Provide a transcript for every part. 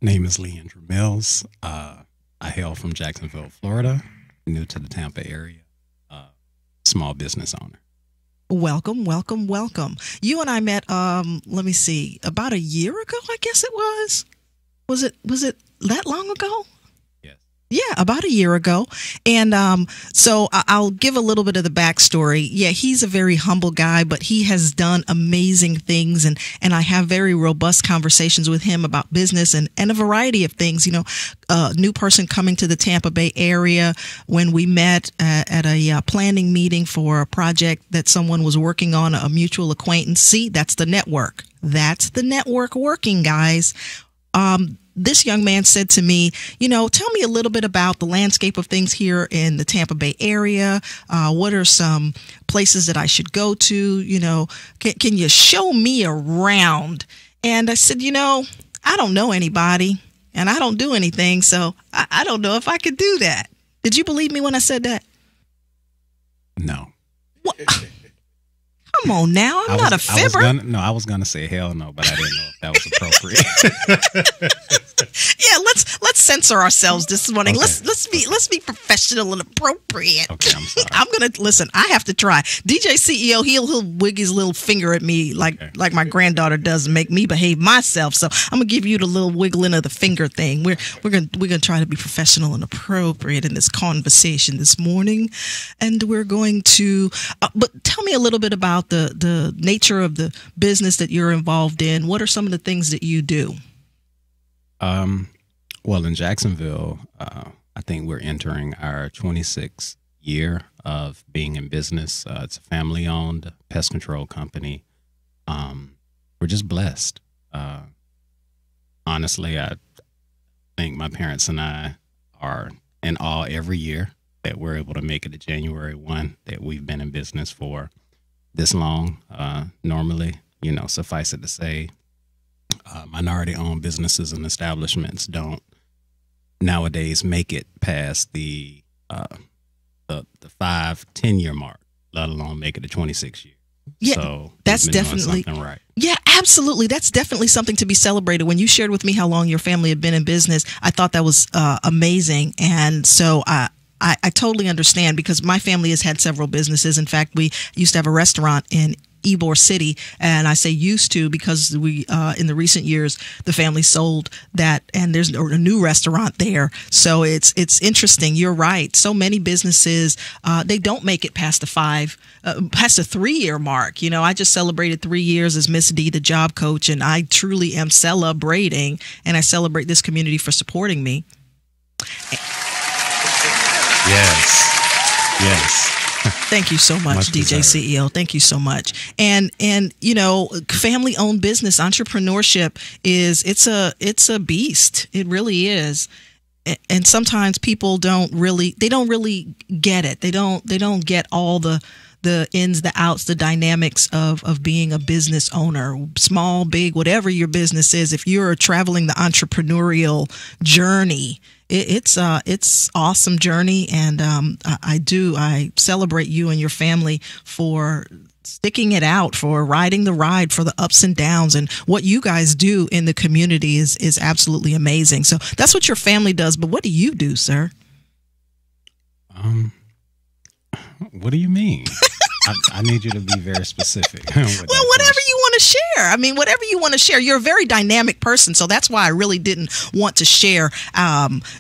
Name is Leandra Mills. I hail from Jacksonville, Florida, new to the Tampa area, small business owner. Welcome, welcome, welcome. You and I met, let me see, about a year ago, I guess it was. Was it that long ago? Yeah, about a year ago. And so I'll give a little bit of the backstory. Yeah, he's a very humble guy, but he has done amazing things. And I have very robust conversations with him about business and a variety of things. You know, new person coming to the Tampa Bay area. When we met at a planning meeting for a project that someone was working on, a mutual acquaintance. See, that's the network. That's the network working, guys. This young man said to me, you know, tell me a little bit about the landscape of things here in the Tampa Bay area. What are some places that I should go to? You know, can you show me around? And I said, you know, I don't know anybody and I don't do anything. So I don't know if I could do that. Did you believe me when I said that? No. What? Come on now, I'm not a fibber. I was gonna say hell no, but I didn't know if that was appropriate. Yeah, let's censor ourselves this morning. Okay. Let's be professional and appropriate. Okay, I'm sorry. I'm gonna listen. I have to try. DJ CEO, he'll wig his little finger at me like my granddaughter does and make me behave myself. So I'm gonna give you the little wiggling of the finger thing. We're gonna try to be professional and appropriate in this conversation this morning, and we're going to. But tell me a little bit about the nature of the business that you're involved in. What are some of the things that you do? Well, in Jacksonville, I think we're entering our 26th year of being in business. It's a family-owned pest control company. We're just blessed. Honestly, I think my parents and I are in awe every year that we're able to make it to January 1, that we've been in business for this long. Normally, you know, suffice it to say, minority-owned businesses and establishments don't nowadays make it past the 5-10 year mark, let alone make it to 26 years. Yeah, so that's definitely right. Yeah, absolutely. That's definitely something to be celebrated. When you shared with me how long your family had been in business, I thought that was amazing, and so I totally understand because my family has had several businesses. In fact, we used to have a restaurant in Ybor City, and I say used to because we in the recent years the family sold that, and there's a new restaurant there. So it's interesting. You're right. So many businesses they don't make it past the 3-year mark. You know, I just celebrated 3 years as Miss D, the job coach, and I truly am celebrating, and I celebrate this community for supporting me. Yes. Thank you so much, DJ CEO. Thank you so much. And you know, family owned business entrepreneurship it's a beast. It really is. And sometimes people don't really get it. They don't get all the ins, the outs, the dynamics of being a business owner, small, big, whatever your business is. If you're traveling the entrepreneurial journey, it's awesome journey, and I celebrate you and your family for sticking it out, for riding the ride, for the ups and downs, and what you guys do in the community is absolutely amazing. So that's what your family does, but what do you do, sir? What do you mean? I need you to be very specific. Well, whatever you want to share. I mean, whatever you want to share. You're a very dynamic person, so that's why I really didn't want to share,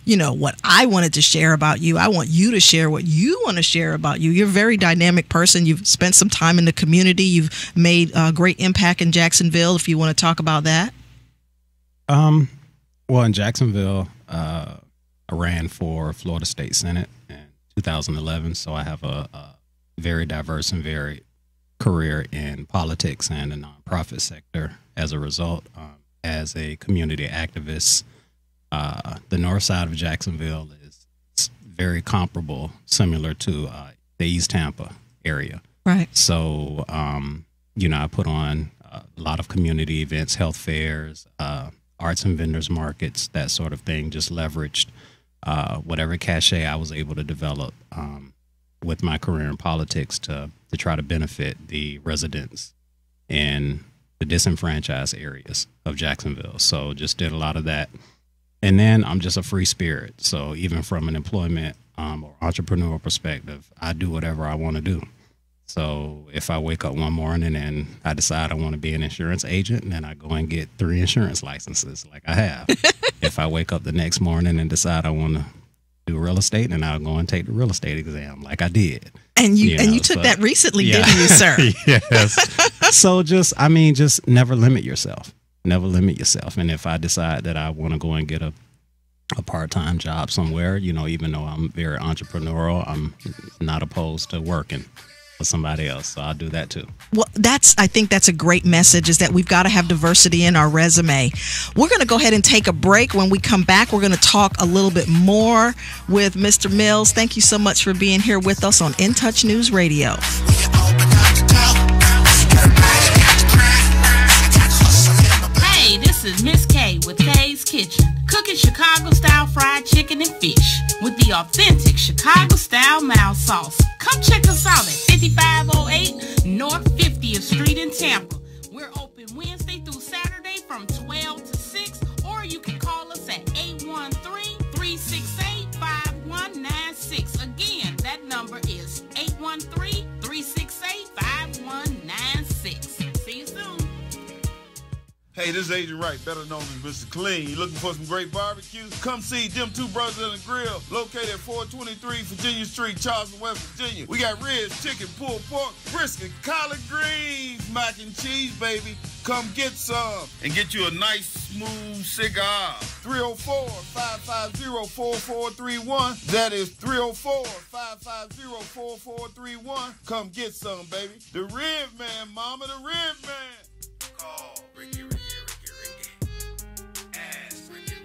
you know, what I wanted to share about you. I want you to share what you want to share about you. You're a very dynamic person. You've spent some time in the community. You've made a great impact in Jacksonville, if you want to talk about that. Well, in Jacksonville, I ran for Florida State Senate in 2011, so I have a very diverse and varied career in politics and the nonprofit sector. As a result, as a community activist, the north side of Jacksonville is very comparable, similar to the East Tampa area. Right. So, you know, I put on a lot of community events, health fairs, arts and vendors markets, that sort of thing, just leveraged whatever cachet I was able to develop with my career in politics to try to benefit the residents in the disenfranchised areas of Jacksonville. So just did a lot of that And then I'm just a free spirit. So even from an employment or entrepreneurial perspective, I do whatever I want to do. So if I wake up one morning and I decide I want to be an insurance agent, then I go and get 3 insurance licenses like I have. If I wake up the next morning and decide I want to do real estate, then I'll go and take the real estate exam like I did. And you took that recently, didn't you, sir? Yes. So just never limit yourself. Never limit yourself. And if I decide that I want to go and get a part-time job somewhere, even though I'm very entrepreneurial, I'm not opposed to working for somebody else. So I'll do that too. Well, I think that's a great message, is that we've got to have diversity in our resume. We're going to go ahead and take a break. When we come back, we're going to talk a little bit more with Mr. Mills. Thank you so much for being here with us on In Touch News Radio. Hey, this is Miss K with Kay's Kitchen, cooking Chicago-style fried chicken and fish with the authentic Chicago-style mild sauce. Come check us out at 5508 North 50th Street in Tampa. We're open Wednesday through Saturday from 12 to 6, or you can call us at 813-368-5196. Again, that number is 813-368-5196. See you soon. Hey, this is Agent Wright, better known as Mr. Clean. You looking for some great barbecue? Come see them two brothers in the grill, located at 423 Virginia Street, Charleston, West Virginia. We got ribs, chicken, pulled pork, brisket, collard greens, mac and cheese, baby. Come get some and get you a nice, smooth cigar. 304-550-4431. That is 304-550-4431. Come get some, baby. The Rib Man, mama, the Rib Man. Call Ricky. Ask Ricky.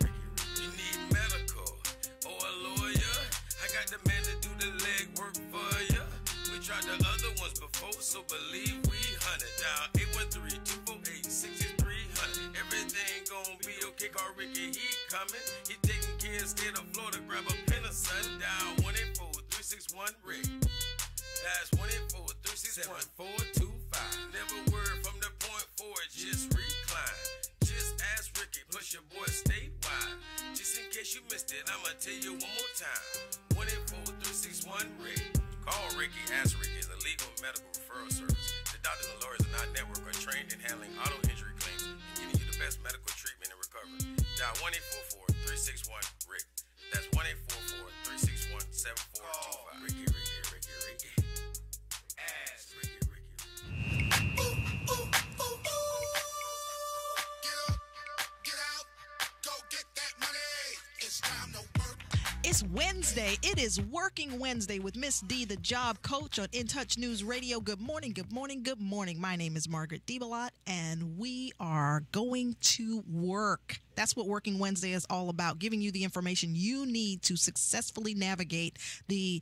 You need medical or a lawyer? I got the man to do the legwork for you. We tried the other ones before, so believe we hunted down 813-248-6300. Everything gon' be okay. Call Ricky, he coming. He taking care of state of Florida. Grab a pen or sundown. 184-361-RICK. That's 184-361-7425. Never word from the point forward, just recline. Just ask Ricky, plus your boy statewide. Just in case you missed it, I'ma tell you one more time. 184-361-RICK. Call Ricky, ask Ricky is a legal medical referral service. The doctors and lawyers in our network are trained in handling auto injury claims and getting you the best medical treatment and recovery. Dial 1-844-361-RICK. That's 1-844-361-7425. Ricky. Ask Ricky. It's Wednesday. It is Working Wednesday with Miss D, the job coach, on In Touch News Radio. Good morning, good morning, good morning. My name is Margaret DeBelot, and we are going to work. That's what Working Wednesday is all about, giving you the information you need to successfully navigate the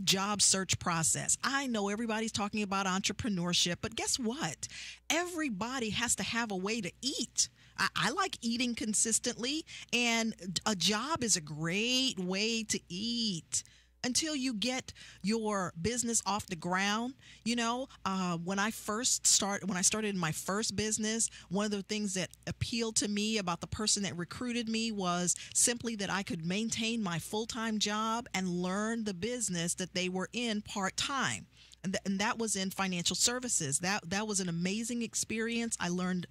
job search process. I know everybody's talking about entrepreneurship, but guess what? Everybody has to have a way to eat. I like eating consistently, and a job is a great way to eat until you get your business off the ground. When I started in my first business, one of the things that appealed to me about the person that recruited me was simply that I could maintain my full-time job and learn the business that they were in part-time. And that was in financial services. That was an amazing experience. I learned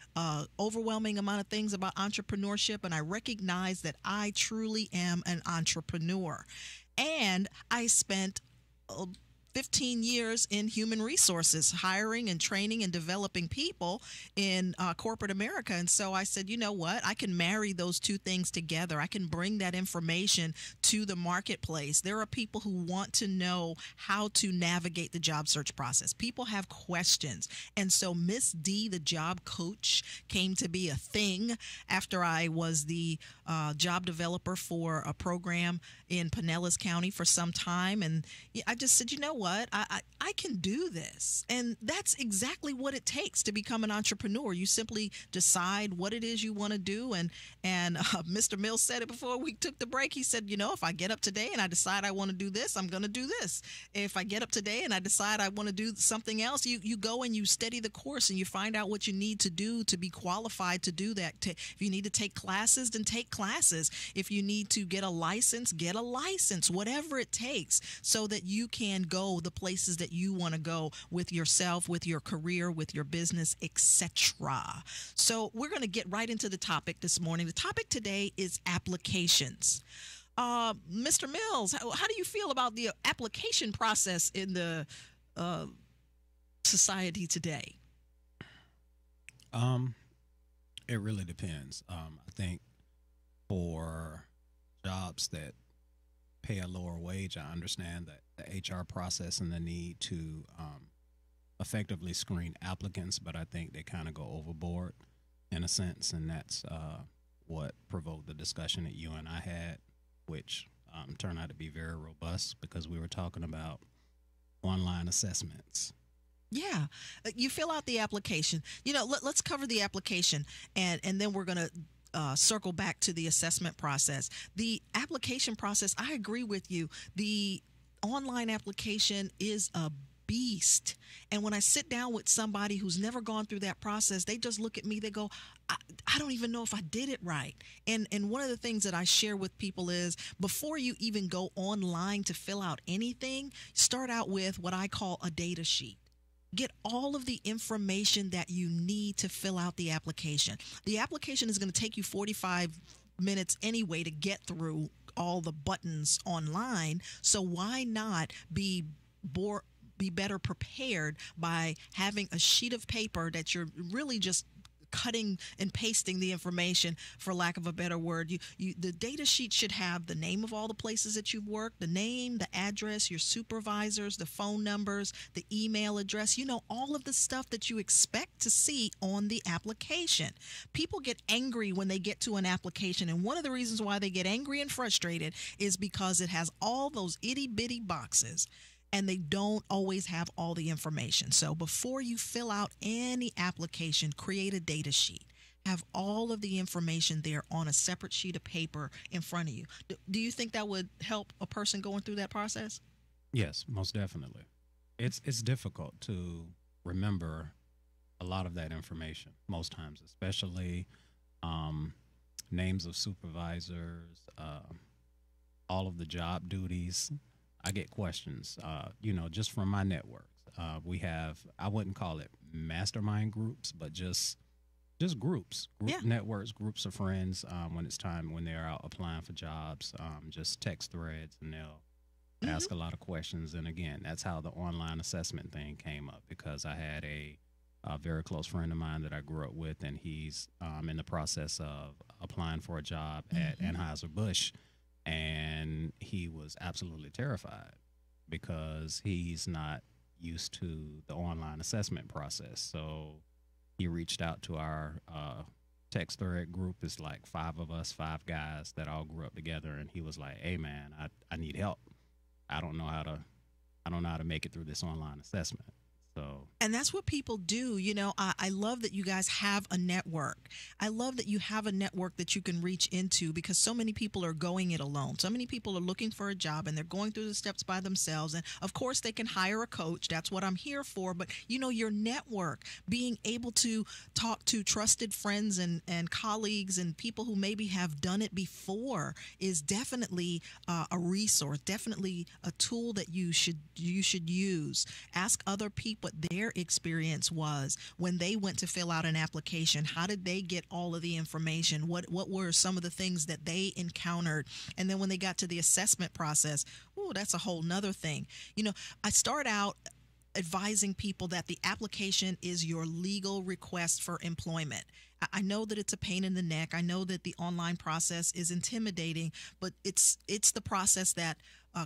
overwhelming amount of things about entrepreneurship, and I recognized that I truly am an entrepreneur. And I spent 15 years in human resources, hiring and training and developing people in corporate America. And so I said, you know what? I can marry those two things together. I can bring that information to the marketplace. There are people who want to know how to navigate the job search process. People have questions. And so Miss D, the job coach, came to be a thing after I was the job developer for a program in Pinellas County for some time. And I just said, you know what, I can do this. And that's exactly what it takes to become an entrepreneur. You simply decide what it is you want to do. And Mr. Mills said it before we took the break. He said, if I get up today and I decide I want to do this, I'm going to do this. If I get up today and I decide I want to do something else, you go and you steady the course and you find out what you need to do to be qualified to do that. If you need to take classes, then take classes. If you need to get a license, get a license, whatever it takes, so that you can go the places that you want to go with yourself, with your career, with your business, etc. So we're going to get right into the topic this morning. The topic today is applications. Mr. Mills, how do you feel about the application process in the society today? It really depends. I think for jobs that pay a lower wage, I understand that the HR process and the need to effectively screen applicants, but I think they kind of go overboard in a sense, and that's what provoked the discussion that you and I had, which turned out to be very robust because we were talking about online assessments. Yeah, you fill out the application. Let's cover the application, and then we're going to circle back to the assessment process. The application process, I agree with you. The online application is a beast. And when I sit down with somebody who's never gone through that process, they just look at me, they go, I don't even know if I did it right. And one of the things that I share with people is before you even go online to fill out anything, start out with what I call a data sheet. Get all of the information that you need to fill out the application. The application is going to take you 45 minutes anyway to get through all the buttons online. So why not be better prepared by having a sheet of paper that you're really just cutting and pasting the information, for lack of a better word. The data sheet should have the name of all the places that you've worked, the name, the address, your supervisors, the phone numbers, the email address, all of the stuff that you expect to see on the application. People get angry when they get to an application, and one of the reasons why they get angry and frustrated is because it has all those itty bitty boxes, and they don't always have all the information. So before you fill out any application, create a data sheet. Have all of the information there on a separate sheet of paper in front of you. Do you think that would help a person going through that process? Yes, most definitely. It's difficult to remember a lot of that information most times, especially names of supervisors, all of the job duties. I get questions, just from my networks. We have, I wouldn't call it mastermind groups, but just groups, networks, groups of friends. When they're out applying for jobs, just text threads, and they'll ask a lot of questions. And again, that's how the online assessment thing came up, because I had a very close friend of mine that I grew up with, and he's in the process of applying for a job at Anheuser-Busch. And he was absolutely terrified because he's not used to the online assessment process. So he reached out to our text thread group. It's like 5 of us, 5 guys that all grew up together. And he was like, "Hey man, I need help. I don't know how to make it through this online assessment." And that's what people do. I love that you guys have a network. I love that you have a network that you can reach into, because so many people are going it alone. So many people are looking for a job and they're going through the steps by themselves. And of course, they can hire a coach. That's what I'm here for. But, your network, being able to talk to trusted friends and colleagues and people who maybe have done it before is definitely a resource, definitely a tool that you should use. Ask other people what their experience was when they went to fill out an application. How did they get all of the information? What were some of the things that they encountered? And then when they got to the assessment process, that's a whole nother thing. I start out advising people that the application is your legal request for employment. I know that it's a pain in the neck. I know that the online process is intimidating, but it's the process that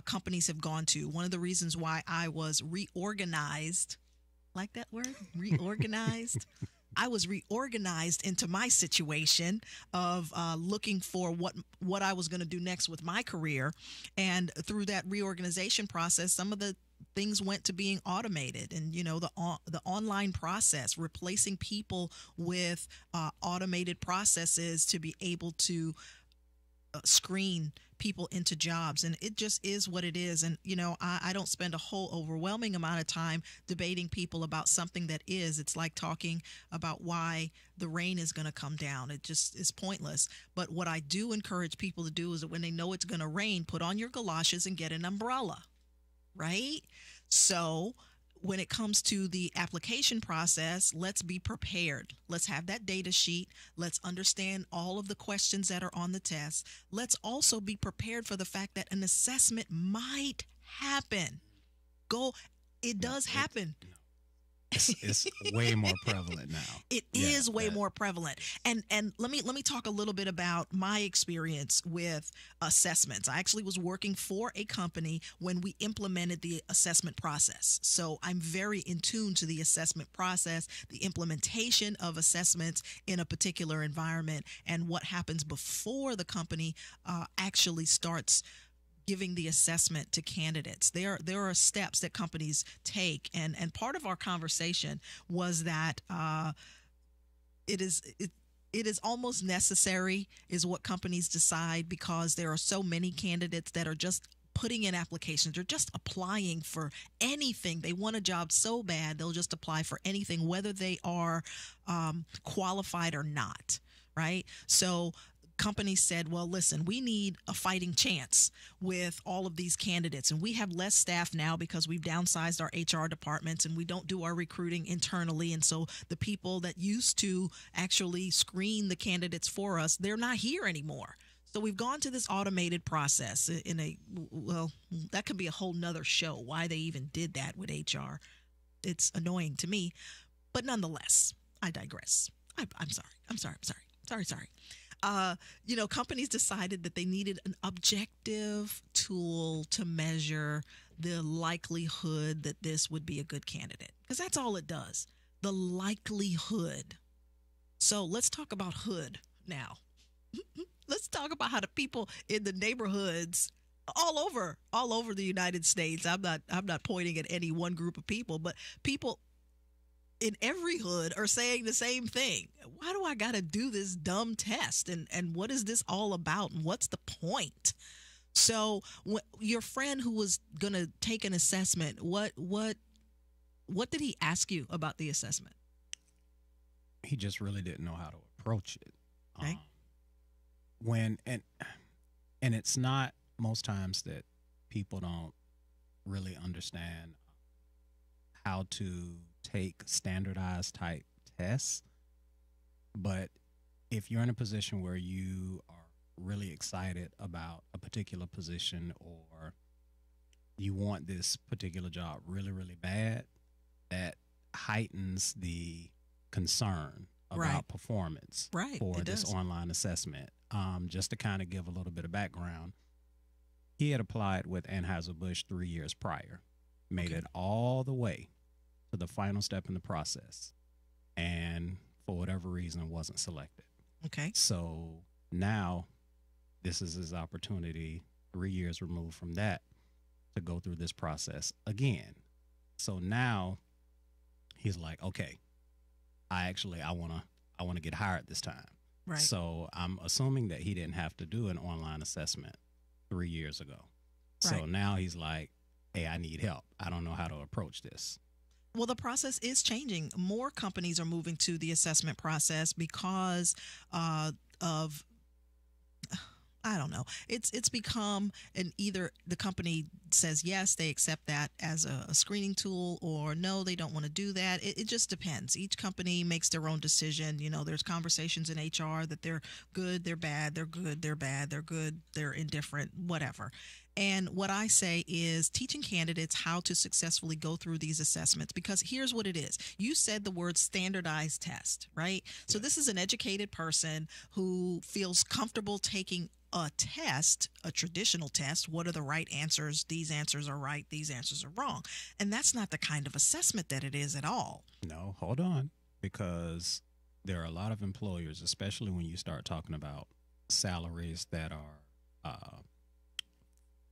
companies have gone to. One of the reasons why I was reorganized, like that word, reorganized. I was reorganized into my situation of looking for what I was going to do next with my career. And through that reorganization process, some of the things went to being automated, and the online process, replacing people with automated processes to be able to screen people into jobs. And it just is what it is. And I don't spend a whole overwhelming amount of time debating people about something that is. It's like talking about why the rain is going to come down. It just is pointless. But what I do encourage people to do is that when they know it's going to rain, put on your galoshes and get an umbrella, right? So when it comes to the application process, let's be prepared. Let's have that data sheet. Let's understand all of the questions that are on the test. Let's also be prepared for the fact that an assessment might happen. It does happen. It's way more prevalent now. It is way more prevalent. And let me talk a little bit about my experience with assessments. I actually was working for a company when we implemented the assessment process. So I'm very in tune to the assessment process, the implementation of assessments in a particular environment, and what happens before the company actually starts giving the assessment to candidates. There are steps that companies take, and part of our conversation was that it is almost necessary, is what companies decide, because there are so many candidates that are just putting in applications. They're just applying for anything. They want a job so bad they'll just apply for anything, whether they are qualified or not, right? So companies said, well, listen, we need a fighting chance with all of these candidates. And we have less staff now because we've downsized our HR departments and we don't do our recruiting internally. And so the people that used to actually screen the candidates for us, they're not here anymore. So we've gone to this automated process that could be a whole nother show, why they even did that with HR. It's annoying to me, but nonetheless, I digress. I'm sorry. Companies decided that they needed an objective tool to measure the likelihood that this would be a good candidate, because that's all it does, the likelihood. So let's talk about hood now. Let's talk about how the people in the neighborhoods all over the United States. I'm not pointing at any one group of people, but people in every hood are saying the same thing. Why do I got to do this dumb test? And what is this all about? And what's the point? So your friend who was going to take an assessment, what did he ask you about the assessment? He just really didn't know how to approach it. Okay. And it's not most times that people don't really understand how to take standardized type tests. But if you're in a position where you are really excited about a particular position, or you want this particular job really, really bad, that heightens the concern about performance for this online assessment. Just to kind of give a little bit of background, he had applied with Anheuser-Busch 3 years prior, made it all the way to the final step in the process, and for whatever reason wasn't selected. Okay. So now this is his opportunity, 3 years removed from that, to go through this process again. So now he's like, okay, I want to get hired this time. Right. So I'm assuming that he didn't have to do an online assessment 3 years ago. So now he's like, hey, I need help. I don't know how to approach this. Well, the process is changing. More companies are moving to the assessment process because of, I don't know. It's become either the company says yes, they accept that as a screening tool, or no, they don't want to do that. It just depends. Each company makes their own decision. There's conversations in HR that they're good, they're bad, they're good, they're bad, they're good, they're indifferent, whatever. And what I say is teaching candidates how to successfully go through these assessments, because here's what it is. You said the word standardized test, right? Yeah. So this is an educated person who feels comfortable taking a test, a traditional test. What are the right answers? These answers are right. These answers are wrong. And that's not the kind of assessment that it is at all. No, hold on, because there are a lot of employers, especially when you start talking about salaries that are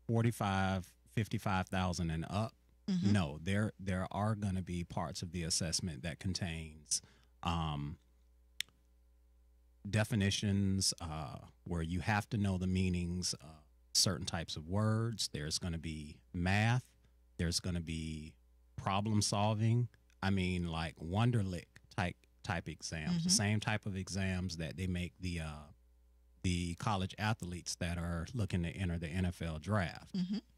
45, 55,000 and up. No, there are going to be parts of the assessment that contains definitions where you have to know the meanings of certain types of words. There's going to be math. There's going to be problem solving. I mean, like Wonderlic type exams, the same type of exams that they make the college athletes that are looking to enter the NFL draft.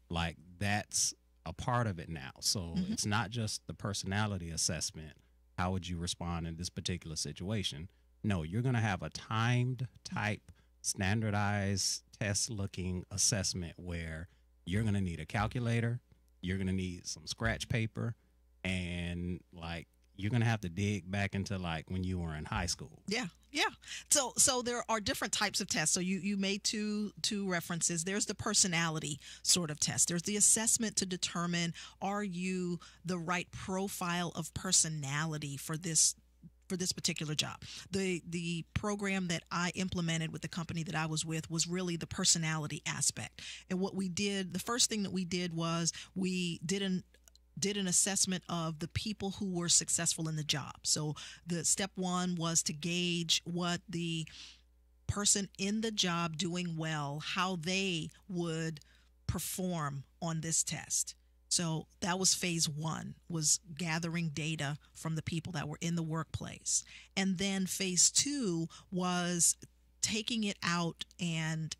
Like that's a part of it now. So it's not just the personality assessment. How would you respond in this particular situation? No, you're going to have a timed type standardized test looking assessment where you're going to need a calculator. You're going to need some scratch paper, and like you're going to have to dig back into like when you were in high school. Yeah. So there are different types of tests. So you made two references. There's the personality sort of test. There's the assessment to determine, are you the right profile of personality for this particular job. The program that I implemented with the company that I was with was really the personality aspect. And what we did, the first thing that we did was we did an assessment of the people who were successful in the job. So the step one was to gauge what the person in the job doing well, how they would perform on this test. So that was phase one, was gathering data from the people that were in the workplace. And then phase two was taking it out and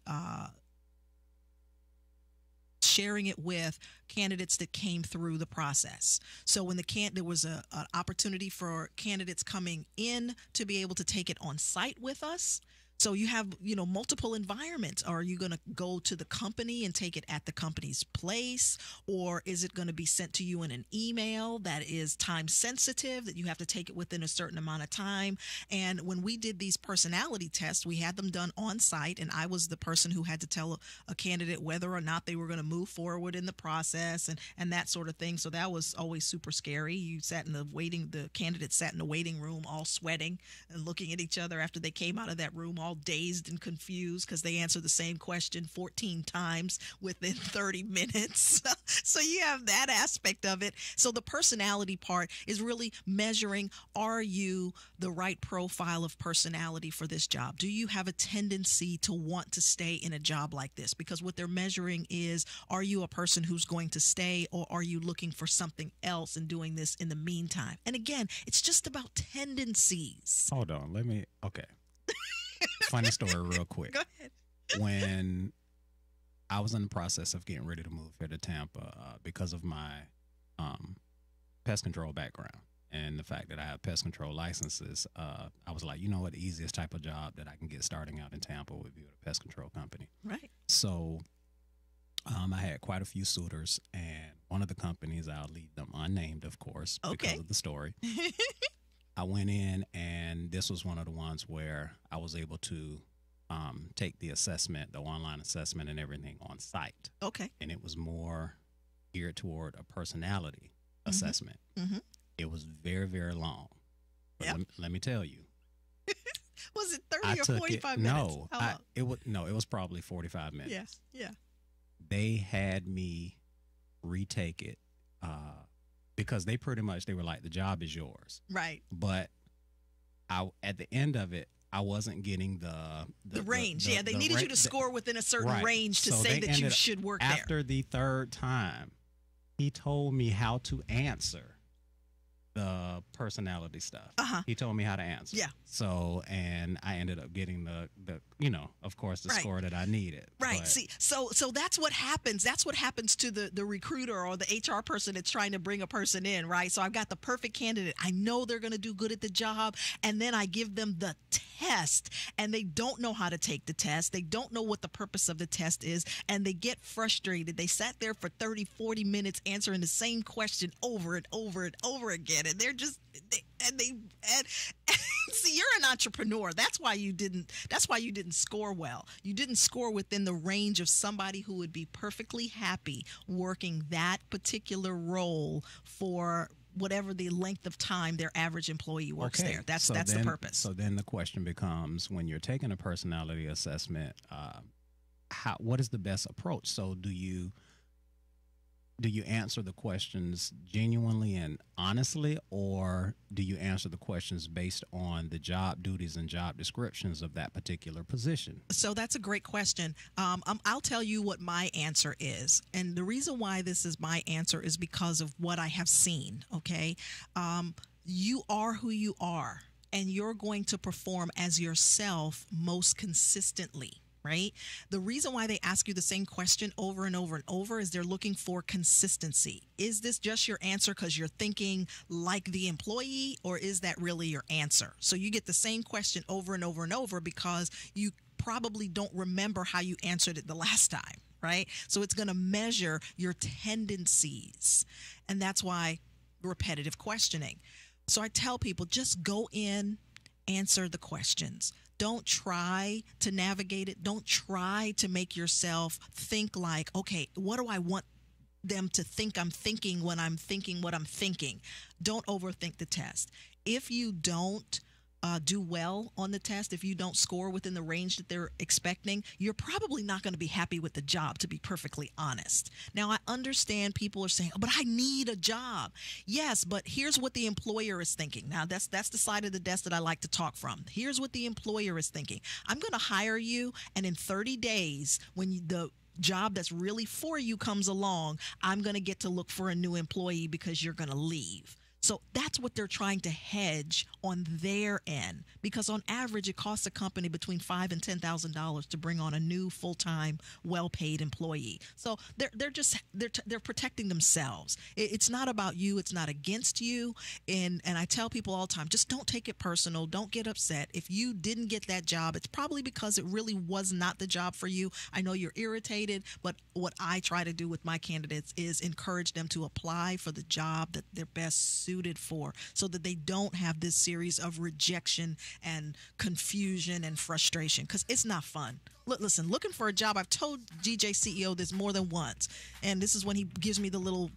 sharing it with candidates that came through the process. So when there was an opportunity for candidates coming in to be able to take it on site with us. So you have, multiple environments. Are you going to go to the company and take it at the company's place? Or is it going to be sent to you in an email that is time sensitive, that you have to take it within a certain amount of time? And when we did these personality tests, we had them done on site. And I was the person who had to tell a candidate whether or not they were going to move forward in the process and that sort of thing. So that was always super scary. The candidates sat in the waiting room all sweating and looking at each other after they came out of that room all dazed and confused because they answered the same question 14 times within 30 minutes. So you have that aspect of it. So the personality part is really measuring, are you the right profile of personality for this job? Do you have a tendency to want to stay in a job like this? Because what they're measuring is, are you a person who's going to stay, or are you looking for something else and doing this in the meantime? And again, it's just about tendencies. Hold on. Okay. Funny story real quick. Go ahead. When I was in the process of getting ready to move here to Tampa because of my pest control background and the fact that I have pest control licenses, I was like, you know what, the easiest type of job that I can get starting out in Tampa would be with a pest control company. Right. So I had quite a few suitors, and one of the companies, I'll leave them unnamed, of course, because of the story. I went in, and this was one of the ones where I was able to take the assessment, the online assessment and everything on site. Okay. And it was more geared toward a personality assessment. It was very, very long. But let me tell you. Was it 30 or 45 minutes? It was probably 45 minutes. Yeah. They had me retake it because they were like, the job is yours. Right. But at the end of it, I wasn't getting the range. They needed you to score within a certain range to say that you should work there. After the third time, he told me how to answer the personality stuff. He told me how to answer. Yeah. So, and I ended up getting the of course, the score that I needed. Right. But, see, so that's what happens. That's what happens to the recruiter or the HR person that's trying to bring a person in, right? So I've got the perfect candidate. I know they're going to do good at the job, and then I give them the test, and they don't know how to take the test. They don't know what the purpose of the test is, and they get frustrated. They sat there for 30, 40 minutes answering the same question over and over and over again, and they're just see, you're an entrepreneur. That's why you didn't score well. You didn't score within the range of somebody who would be perfectly happy working that particular role for whatever the length of time their average employee works there. That's the purpose. So then the question becomes, when you're taking a personality assessment, what is the best approach? So do you do you answer the questions genuinely and honestly, or do you answer the questions based on the job duties and job descriptions of that particular position? So that's a great question. I'll tell you what my answer is. And the reason why this is my answer is because of what I have seen, okay? You are who you are, and you're going to perform as yourself most consistently. Right? The reason why they ask you the same question over and over and over is they're looking for consistency. Is this just your answer because you're thinking like the employee, or is that really your answer? So you get the same question over and over and over because you probably don't remember how you answered it the last time, right? So it's going to measure your tendencies, and that's why repetitive questioning. So I tell people, just go in, answer the questions. Don't try to navigate it. Don't try to make yourself think like, okay, what do I want them to think I'm thinking when I'm thinking what I'm thinking? Don't overthink the test. If you don't do well on the test, if you don't score within the range that they're expecting, you're probably not going to be happy with the job, to be perfectly honest. Now, I understand people are saying, oh, but I need a job. Yes, but here's what the employer is thinking. Now, that's the side of the desk that I like to talk from. Here's what the employer is thinking. I'm going to hire you, and in 30 days, when the job that's really for you comes along, I'm going to get to look for a new employee because you're going to leave. So that's what they're trying to hedge on their end, because on average, it costs a company between $5,000 and $10,000 to bring on a new full-time, well-paid employee. So they're protecting themselves. It's not about you. It's not against you. And I tell people all the time, just don't take it personal. Don't get upset. If you didn't get that job, it's probably because it really was not the job for you. I know you're irritated, but what I try to do with my candidates is encourage them to apply for the job that they're best suited for, so that they don't have this series of rejection and confusion and frustration, because it's not fun. Listen, looking for a job, I've told GJ CEO this more than once, and this is when he gives me the little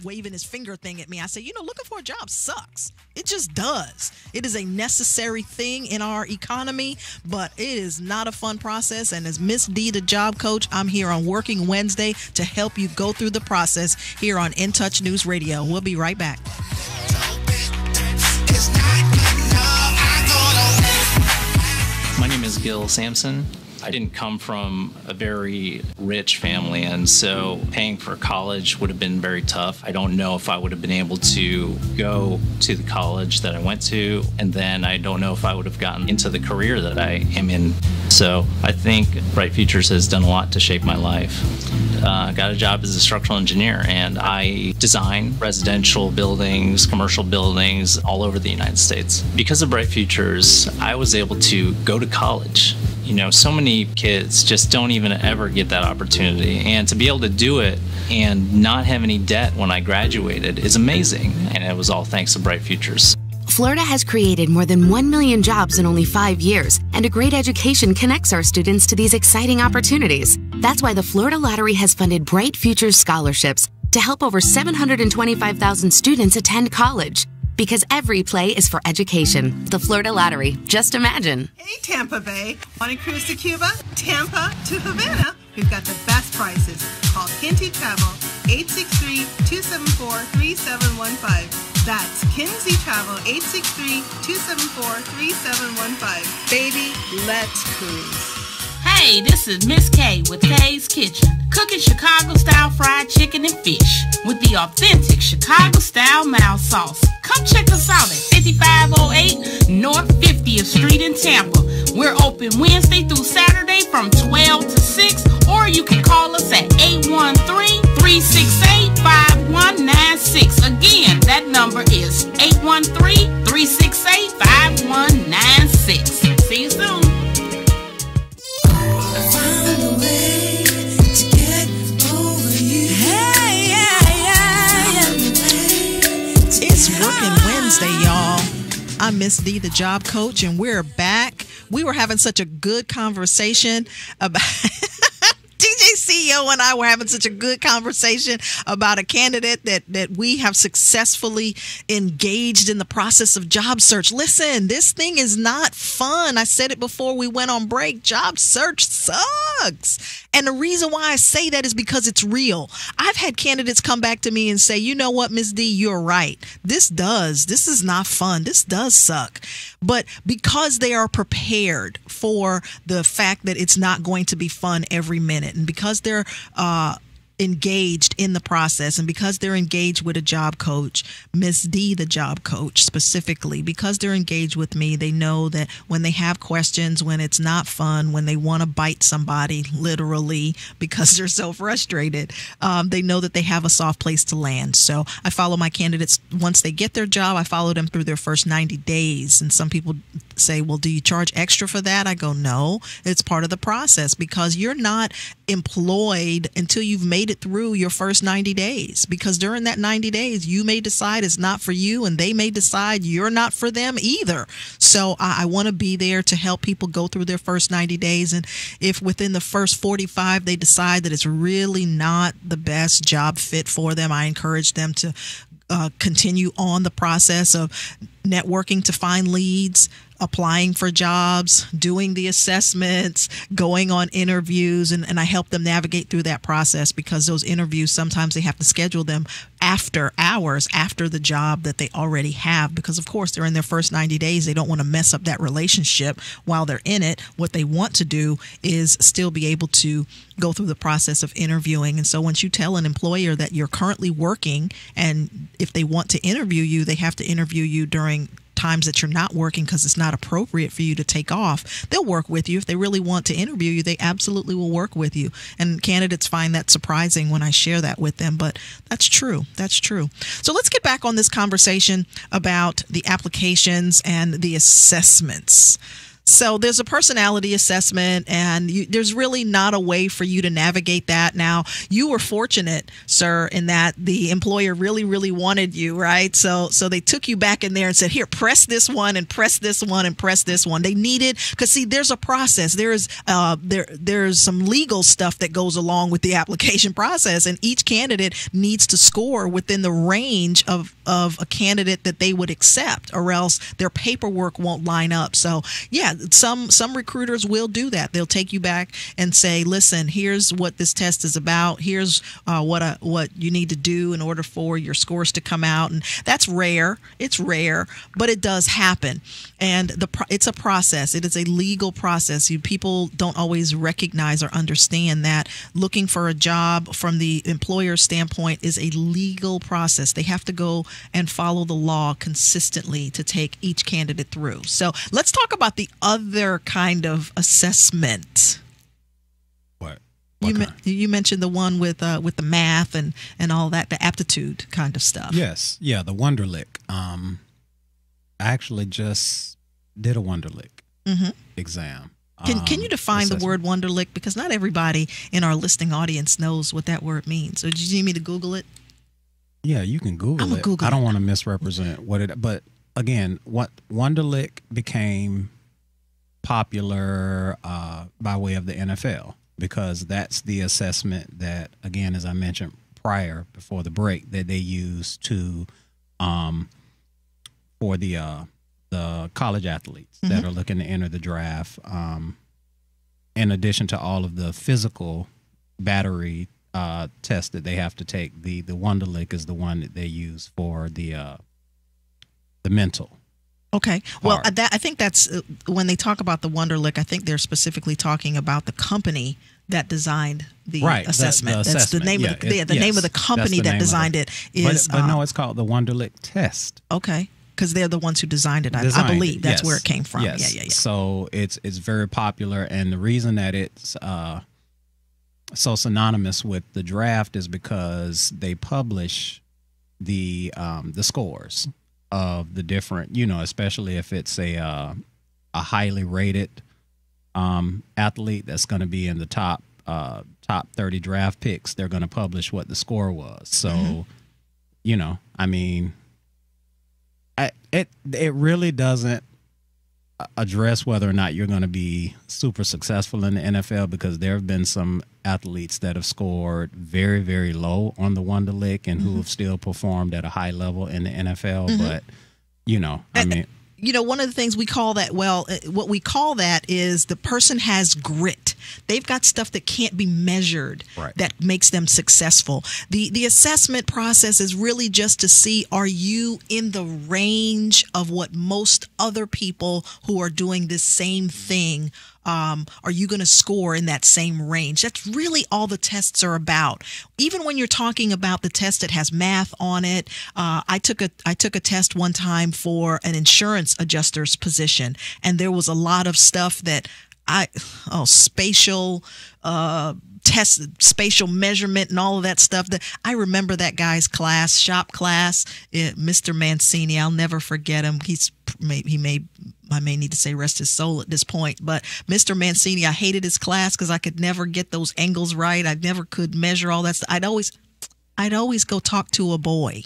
waving his finger thing at me. I say, looking for a job sucks. It just does. It is a necessary thing in our economy, but it is not a fun process. And as Miss D, the job coach, I'm here on Working Wednesday to help you go through the process here on In Touch News Radio. We'll be right back. My name is Gil Sampson. I didn't come from a very rich family, and so paying for college would have been very tough. I don't know if I would have been able to go to the college that I went to, and then I don't know if I would have gotten into the career that I am in. So I think Bright Futures has done a lot to shape my life. I got a job as a structural engineer, and I design residential buildings, commercial buildings all over the United States. Because of Bright Futures, I was able to go to college. So many kids just don't even ever get that opportunity. And to be able to do it and not have any debt when I graduated is amazing. And it was all thanks to Bright Futures. Florida has created more than 1 million jobs in only 5 years, and a great education connects our students to these exciting opportunities. That's why the Florida Lottery has funded Bright Futures scholarships to help over 725,000 students attend college. Because every play is for education. The Florida Lottery. Just imagine. Hey, Tampa Bay. Want to cruise to Cuba? Tampa to Havana. We've got the best prices. Call Kinsey Travel, 863-274-3715. That's Kinsey Travel, 863-274-3715. Baby, let's cruise. Hey, this is Miss K with K's Kitchen, cooking Chicago-style fried chicken and fish with the authentic Chicago-style mild sauce. Come check us out at 5508 North 50th Street in Tampa. We're open Wednesday through Saturday from 12 to 6, or you can call us at 813-368-5196. Again, that number is 813-368-5196. See you soon. It's Working Wednesday, y'all. I'm Miss D, the job coach, and we're back. We were having such a good conversation about D, DJ CEO and I were having such a good conversation about a candidate that we have successfully engaged in the process of job search. Listen, this thing is not fun. I said it before we went on break. Job search sucks. And the reason why I say that is because it's real. I've had candidates come back to me and say, you know what, Ms. D, you're right. This is not fun. This does suck. But because they are prepared for the fact that it's not going to be fun every minute, and because they're engaged in the process, and because they're engaged with a job coach, Miss D, the job coach specifically, because they're engaged with me, they know that when they have questions, when it's not fun, when they want to bite somebody literally because they're so frustrated, they know that they have a soft place to land. So I follow my candidates once they get their job. I follow them through their first 90 days. And some people say, well, do you charge extra for that? I go, no, it's part of the process, because you're not employed until you've made it through your first 90 days, because during that 90 days you may decide it's not for you, and they may decide you're not for them either. So I want to be there to help people go through their first 90 days, and if within the first 45 they decide that it's really not the best job fit for them, I encourage them to continue on the process of networking to find leads, applying for jobs, doing the assessments, going on interviews, and I help them navigate through that process, because those interviews, sometimes they have to schedule them after hours, after the job that they already have, because of course they're in their first 90 days. They don't want to mess up that relationship while they're in it. What they want to do is still be able to go through the process of interviewing. And so once you tell an employer that you're currently working, and if they want to interview you, they have to interview you during times that you're not working, because it's not appropriate for you to take off. They'll work with you. If they really want to interview you, they absolutely will work with you. And candidates find that surprising when I share that with them, but that's true. That's true. So let's get back on this conversation about the applications and the assessments. So there's a personality assessment, and there's really not a way for you to navigate that. Now, you were fortunate, sir, in that the employer really, really wanted you, right? So they took you back in there and said, here, press this one and press this one and press this one. They needed, because see, there's a process. There's some legal stuff that goes along with the application process, and each candidate needs to score within the range of a candidate that they would accept, or else their paperwork won't line up. So yeah, some recruiters will do that. They'll take you back and say, listen, here's what this test is about. Here's what you need to do in order for your scores to come out. And that's rare. It's rare, but it does happen. And it's a process. It is a legal process. People don't always recognize or understand that looking for a job from the employer's standpoint is a legal process. They have to go and follow the law consistently to take each candidate through. So let's talk about the other kind of assessment. What you mentioned the one with the math and all that, the aptitude kind of stuff. Yes, yeah, the Wonderlic. I actually just did a Wonderlic exam. Can you define the word Wonderlic, because not everybody in our listening audience knows what that word means. So did you need me to Google it? Yeah, you can Google it. I don't want to misrepresent what it, but again, what Wonderlic became popular by way of the NFL, because that's the assessment that, again, as I mentioned before the break, that they use to for the college athletes that are looking to enter the draft. In addition to all of the physical battery tests that they have to take, the Wonderlic is the one that they use for the mental. Okay. Well, I think that's when they talk about the Wonderlic, I think they're specifically talking about the company that designed the assessment. That's the name of the name of the company that designed it is. But no, it's called the Wonderlic test. Okay. Because they're the ones who designed it. I believe that's where it came from. Yes. Yeah. So it's very popular, and the reason that it's so synonymous with the draft is because they publish the scores of the different, especially if it's a highly rated athlete that's going to be in the top 30 draft picks. They're going to publish what the score was. So, I mean, it really doesn't address whether or not you're going to be super successful in the NFL, because there have been some athletes that have scored very, very low on the Wonderlic and who have still performed at a high level in the NFL. But, I mean, one of the things we call that, what we call that is the person has grit. They've got stuff that can't be measured that makes them successful. The assessment process is really just to see, are you in the range of what most other people who are doing this same thing, are you going to score in that same range? That's really all the tests are about. Even when you're talking about the test that has math on it, I took a test one time for an insurance adjuster's position, and there was a lot of stuff that spatial test, spatial measurement, and all of that stuff. That I remember that guy's class, shop class, Mr. Mancini. I'll never forget him. I may need to say rest his soul at this point, but Mr. Mancini, I hated his class because I could never get those angles right. I never could measure all that stuff. I'd always go talk to a boy.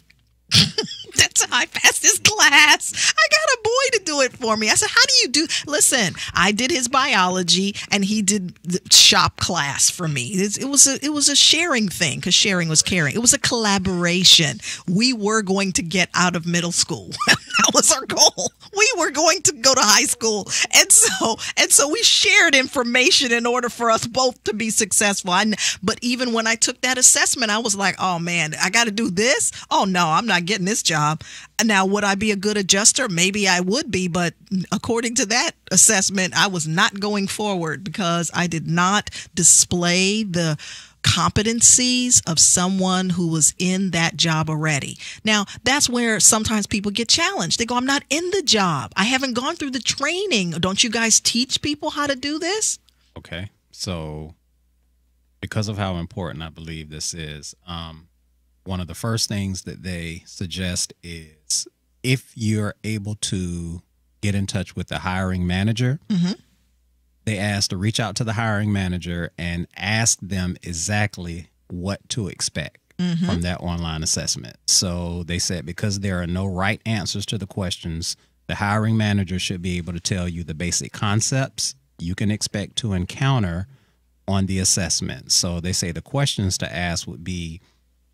That's how I passed this class. I got a boy to do it for me. I said, how do you do? Listen, I did his biology and he did the shop class for me. It was a sharing thing, because sharing was caring. It was a collaboration. We were going to get out of middle school. That was our goal. We were going to go to high school. And so we shared information in order for us both to be successful. But even when I took that assessment, I was like, oh man, I got to do this? Oh no, I'm not getting this job. Now, would I be a good adjuster? Maybe I would be, but according to that assessment, I was not going forward because I did not display the competencies of someone who was in that job already. Now, that's where sometimes people get challenged. They go, I'm not in the job. I haven't gone through the training. Don't you guys teach people how to do this? Okay. So because of how important I believe this is, one of the first things that they suggest is if you're able to get in touch with the hiring manager, they ask to reach out to the hiring manager and ask them exactly what to expect from that online assessment. So they said because there are no right answers to the questions, the hiring manager should be able to tell you the basic concepts you can expect to encounter on the assessment. So they say the questions to ask would be,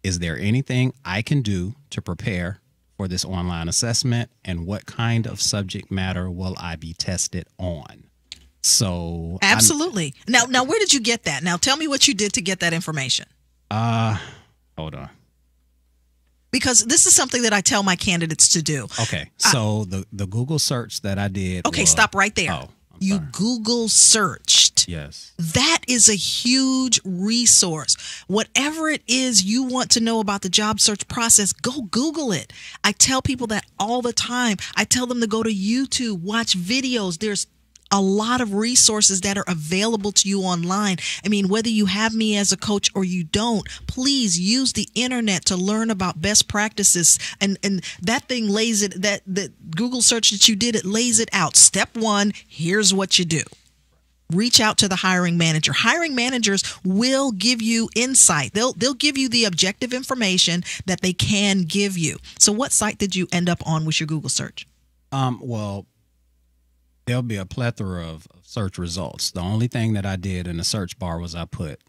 is there anything I can do to prepare for this online assessment, and what kind of subject matter will I be tested on? So absolutely. Now, where did you get that? Now, tell me what you did to get that information. Hold on. Because this is something that I tell my candidates to do. Okay. So the Google search that I did. Okay, stop right there. Oh, you Google searched. Yes. That is a huge resource. Whatever it is you want to know about the job search process, go Google it. I tell people that all the time. I tell them to go to YouTube, watch videos. There's a lot of resources that are available to you online. I mean, whether you have me as a coach or you don't, please use the internet to learn about best practices. And that thing lays it, that Google search that you did, it lays it out. Step one, here's what you do. Reach out to the hiring manager. Hiring managers will give you insight. They'll give you the objective information that they can give you. So what site did you end up on with your Google search? Well, there'll be a plethora of search results. The only thing that I did in the search bar was I put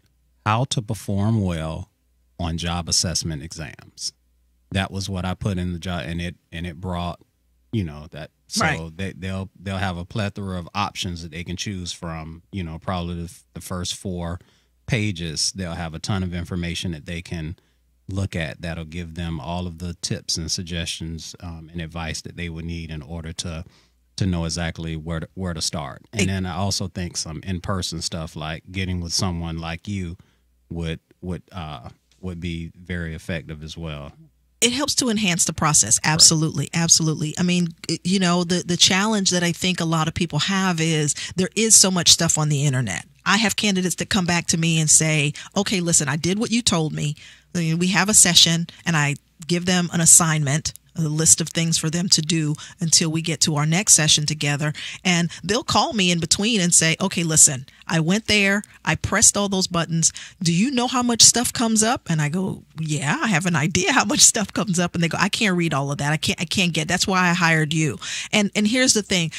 how to perform well on job assessment exams. That was what I put in the job, and it brought, that. So right. they'll have a plethora of options that they can choose from. Probably the first 4 pages, they'll have a ton of information that they can look at that'll give them all of the tips and suggestions and advice that they would need in order to know exactly where to start. And then I also think some in-person stuff like getting with someone like you would be very effective as well. It helps to enhance the process. Absolutely. Right. Absolutely. I mean, the challenge that I think a lot of people have is there is so much stuff on the internet. I have candidates that come back to me and say, okay, listen, I did what you told me. We have a session and I give them an assignment, a list of things for them to do until we get to our next session together. And they'll call me in between and say, okay, listen, I went there, I pressed all those buttons. Do you know how much stuff comes up? And I go, yeah, I have an idea how much stuff comes up. And they go, I can't read all of that. I can't get, that's why I hired you. And here's the thing.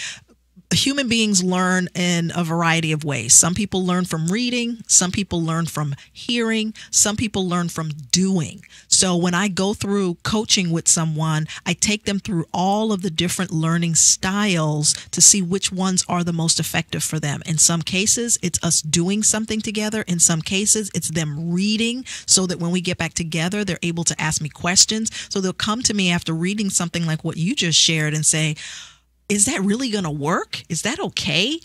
human beings learn in a variety of ways. Some people learn from reading. Some people learn from hearing. Some people learn from doing. So when I go through coaching with someone, I take them through all of the different learning styles to see which ones are the most effective for them. In some cases, it's us doing something together. In some cases, it's them reading so that when we get back together, they're able to ask me questions. So they'll come to me after reading something like what you just shared and say, is that really going to work? Is that okay?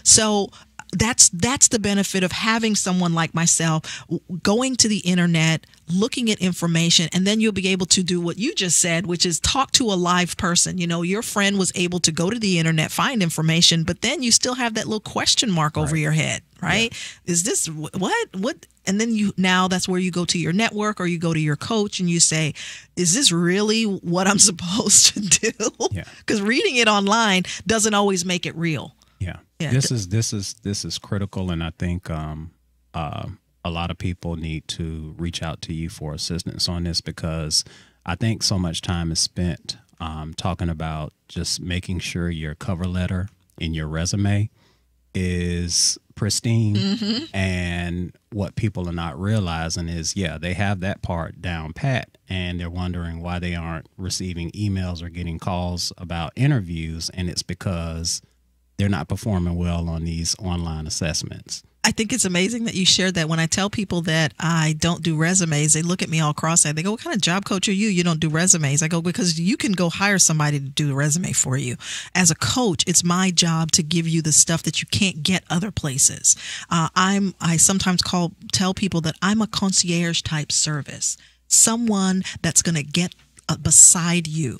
So that's the benefit of having someone like myself going to the internet, looking at information, and then you'll be able to do what you just said, which is talk to a live person. Your friend was able to go to the internet, find information, but then you still have that little question mark over your head, right? Yeah. Is this what? And then now that's where you go to your network or you go to your coach and you say, is this really what I'm supposed to do? Because reading it online doesn't always make it real. Yeah. This is critical, and I think a lot of people need to reach out to you for assistance on this, because I think so much time is spent talking about just making sure your cover letter in your resume is pristine. Mm-hmm. And what people are not realizing is, they have that part down pat, and they're wondering why they aren't receiving emails or getting calls about interviews, and it's because they're not performing well on these online assessments. I think it's amazing that you shared that. When I tell people that I don't do resumes, they look at me all cross-eyed. They go, what kind of job coach are you? You don't do resumes. I go, because you can go hire somebody to do a resume for you. As a coach, it's my job to give you the stuff that you can't get other places. I sometimes tell people that I'm a concierge type service, someone that's going to get beside you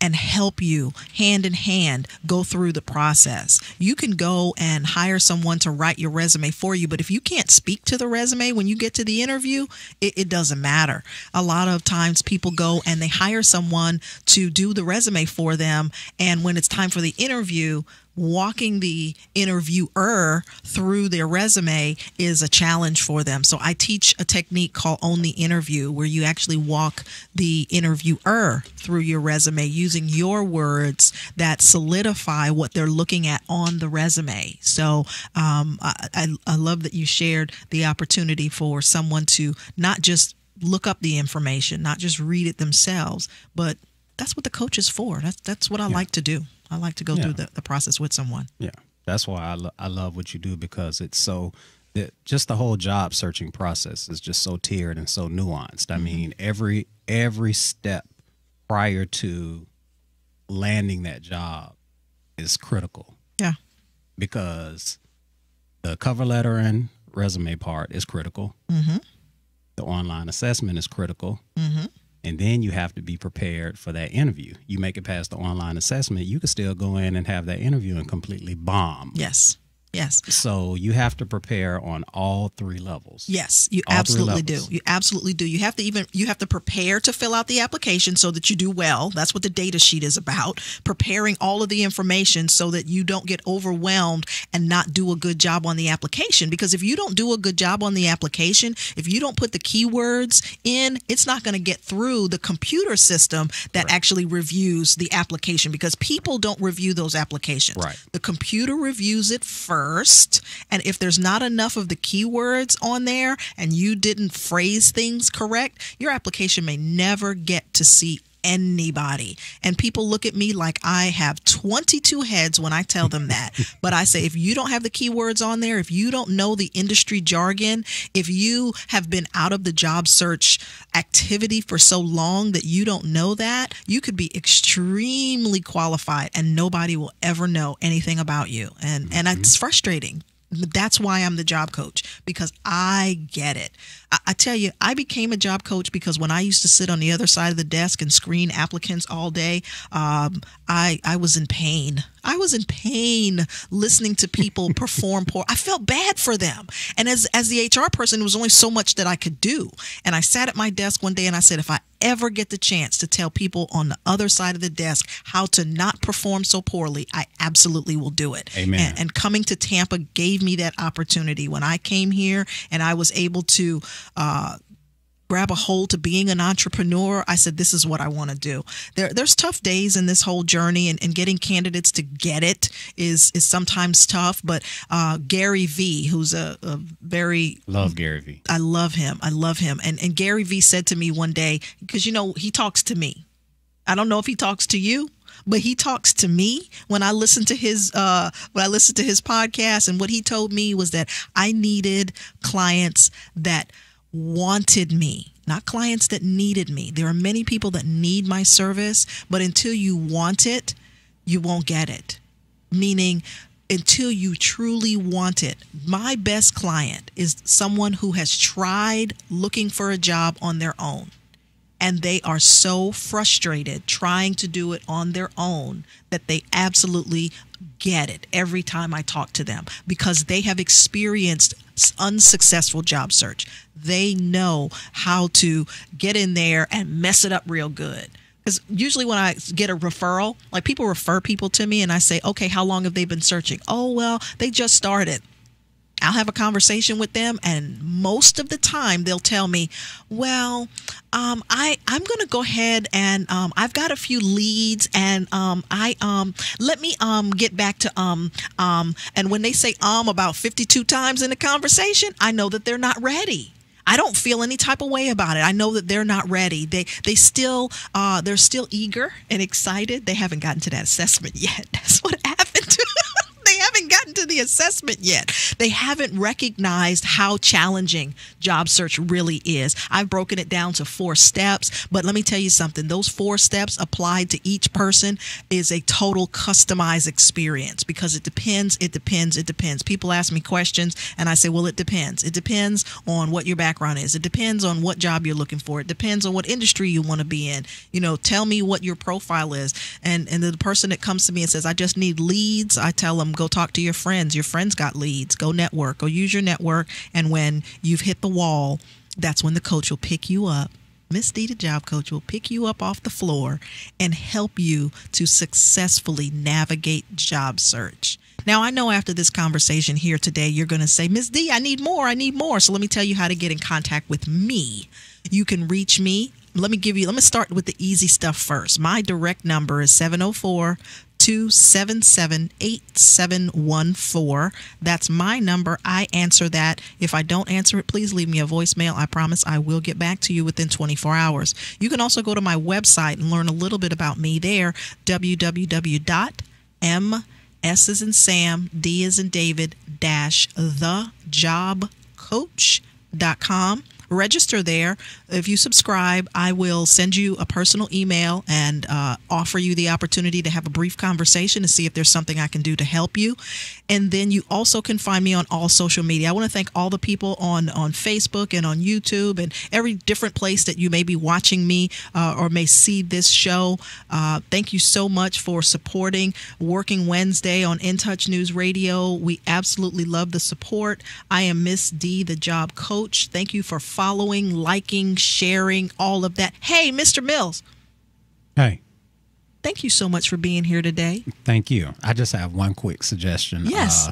and help you hand in hand go through the process. You can go and hire someone to write your resume for you, but if you can't speak to the resume when you get to the interview, it doesn't matter. A lot of times people go and they hire someone to do the resume for them, and when it's time for the interview, walking the interviewer through their resume is a challenge for them. So I teach a technique called Own the Interview, where you actually walk the interviewer through your resume using your words that solidify what they're looking at on the resume. So I love that you shared the opportunity for someone to not just look up the information, not just read it themselves, but that's what the coach is for. That's what I like to do. I like to go through the process with someone. Yeah, that's why I love what you do, because it's so just the whole job searching process is just so tiered and so nuanced. Mm-hmm. I mean, every step prior to landing that job is critical. Yeah, because the cover letter and resume part is critical. Mm-hmm. The online assessment is critical. Mm-hmm. And then you have to be prepared for that interview. You make it past the online assessment, you can still go in and have that interview and completely bomb. Yes. Yes. So you have to prepare on all three levels. Yes, you absolutely do. You absolutely do. You have to prepare to fill out the application so that you do well. That's what the data sheet is about. Preparing all of the information so that you don't get overwhelmed and not do a good job on the application. Because if you don't do a good job on the application, if you don't put the keywords in, it's not going to get through the computer system that actually reviews the application, because people don't review those applications. Right. The computer reviews it first. And if there's not enough of the keywords on there and you didn't phrase things correct, your application may never get to see anybody. And people look at me like I have 22 heads when I tell them that. But I say, if you don't have the keywords on there, if you don't know the industry jargon, if you have been out of the job search activity for so long that you don't know that, you could be extremely qualified and nobody will ever know anything about you. And it's frustrating. That's why I'm the job coach, because I get it. I tell you, I became a job coach because when I used to sit on the other side of the desk and screen applicants all day, I was in pain. I was in pain listening to people perform poor. I felt bad for them. And as the HR person, there was only so much that I could do. And I sat at my desk one day and I said, if I ever get the chance to tell people on the other side of the desk how to not perform so poorly, I absolutely will do it. Amen. And coming to Tampa gave me that opportunity. When I came here and I was able to grab a hold to being an entrepreneur, I said, this is what I want to do. There's tough days in this whole journey, and getting candidates to get it is sometimes tough. But Gary V, who's a very... Love Gary V. I love him. And Gary V said to me one day, because, he talks to me. I don't know if he talks to you, but he talks to me when I listen to his podcast. And what he told me was that I needed clients that wanted me, not clients that needed me. There are many people that need my service, but until you want it, you won't get it. Meaning, until you truly want it. My best client is someone who has tried looking for a job on their own, and they are so frustrated trying to do it on their own that they absolutely get it every time I talk to them, because they have experienced unsuccessful job search. They know how to get in there and mess it up real good. Because usually when I get a referral, like people refer people to me and I say, okay, how long have they been searching? Oh, well, they just started. I'll have a conversation with them, and most of the time they'll tell me, well, I'm going to go ahead and I've got a few leads, and let me get back to and when they say about 52 times in the conversation, I know that they're not ready. I don't feel any type of way about it. I know that they're not ready. They're still eager and excited. They haven't gotten to that assessment yet. That's what happened to They haven't gotten to the assessment yet. They haven't recognized how challenging job search really is. I've broken it down to 4 steps, but let me tell you something. Those 4 steps applied to each person is a total customized experience, because it depends. People ask me questions and I say, well, it depends. It depends on what your background is. It depends on what job you're looking for. It depends on what industry you want to be in. Tell me what your profile is. And the person that comes to me and says, I just need leads, I tell them, go talk to your friends. Your friends got leads. Go network. Go use your network. And when you've hit the wall, that's when the coach will pick you up. Miss D, the job coach, will pick you up off the floor and help you to successfully navigate job search. Now, I know after this conversation here today, you're going to say, Miss D, I need more. So let me tell you how to get in contact with me. You can reach me. Let me start with the easy stuff first. My direct number is 704-277-8714. That's my number. I answer that. If I don't answer it, please leave me a voicemail. I promise I will get back to you within 24 hours. You can also go to my website and learn a little bit about me there, www.S as in Sam, D as in David, thejobcoach.com. Register there. If you subscribe, I will send you a personal email and offer you the opportunity to have a brief conversation to see if there's something I can do to help you. And then you also can find me on all social media. I want to thank all the people on Facebook and on YouTube and every different place that you may be watching me or may see this show. Thank you so much for supporting Working Wednesday on In Touch News Radio. We absolutely love the support. I am Miss D, the job coach. Thank you for following, liking, sharing, all of that. Hey, Mr. Mills. Hey. Thank you so much for being here today. Thank you. I just have one quick suggestion. Yes.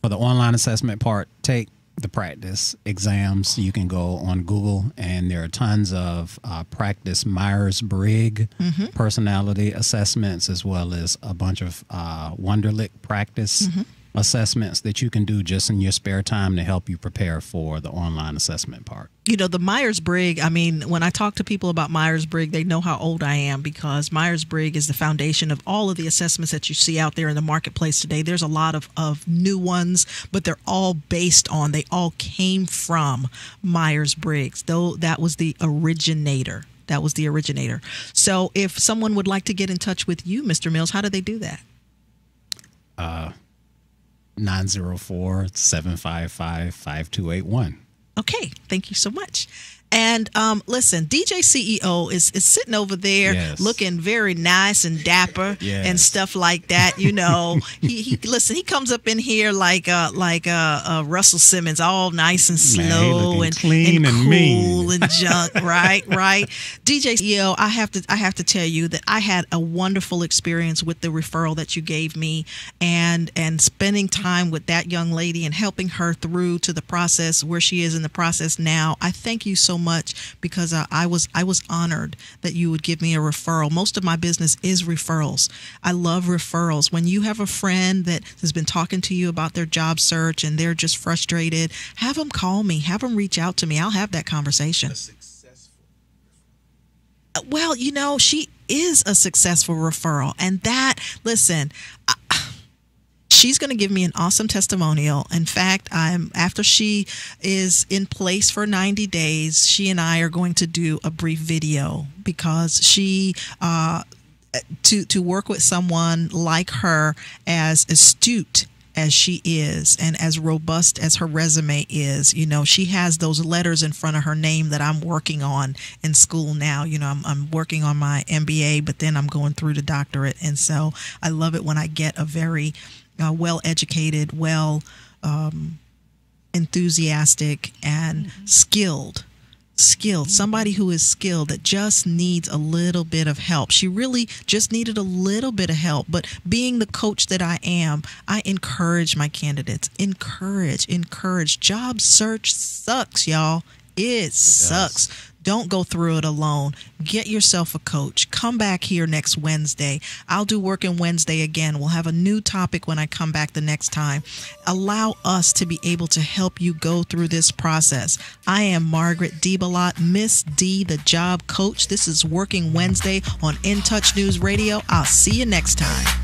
For the online assessment part, take the practice exams. You can go on Google, and there are tons of practice Myers-Briggs personality assessments, as well as a bunch of Wonderlic practice assessments that you can do just in your spare time to help you prepare for the online assessment part. The Myers-Briggs, when I talk to people about Myers-Briggs, they know how old I am, because Myers-Briggs is the foundation of all of the assessments that you see out there in the marketplace today. There's a lot of new ones, but they're all they all came from Myers-Briggs, though that was the originator. So if someone would like to get in touch with you, Mr. Mills, how do they do that? 904-755-5281. Okay, thank you so much. And listen, DJ CEO is sitting over there looking very nice and dapper and stuff like that. He comes up in here like Russell Simmons, all nice and slow and clean and cool mean. And junk, right? DJ CEO, I have to tell you that I had a wonderful experience with the referral that you gave me, and spending time with that young lady and helping her through to the process where she is in the process just now. I thank you so much because I was honored that you would give me a referral. Most of my business is referrals. I love referrals. When you have a friend that has been talking to you about their job search and they're just frustrated, have them call me, have them reach out to me. I'll have that conversation. Well, you know, she is a successful referral. And that, listen, she's going to give me an awesome testimonial. In fact, after she is in place for 90 days, she and I are going to do a brief video because she, to work with someone like her, as astute as she is and as robust as her resume is, you know, she has those letters in front of her name that I'm working on in school now. You know, I'm working on my MBA, but then I'm going through the doctorate. And so I love it when I get a very well-educated, enthusiastic and skilled, somebody who is skilled that just needs a little bit of help. She really just needed a little bit of help. But being the coach that I am, I encourage my candidates. Encourage. Job search sucks, y'all. It sucks. Don't go through it alone. Get yourself a coach. Come back here next Wednesday. I'll do Working Wednesday again. We'll have a new topic when I come back the next time. Allow us to be able to help you go through this process. I am Margaret D. Ballot, Miss D, the job coach. This is Working Wednesday on In Touch News Radio. I'll see you next time.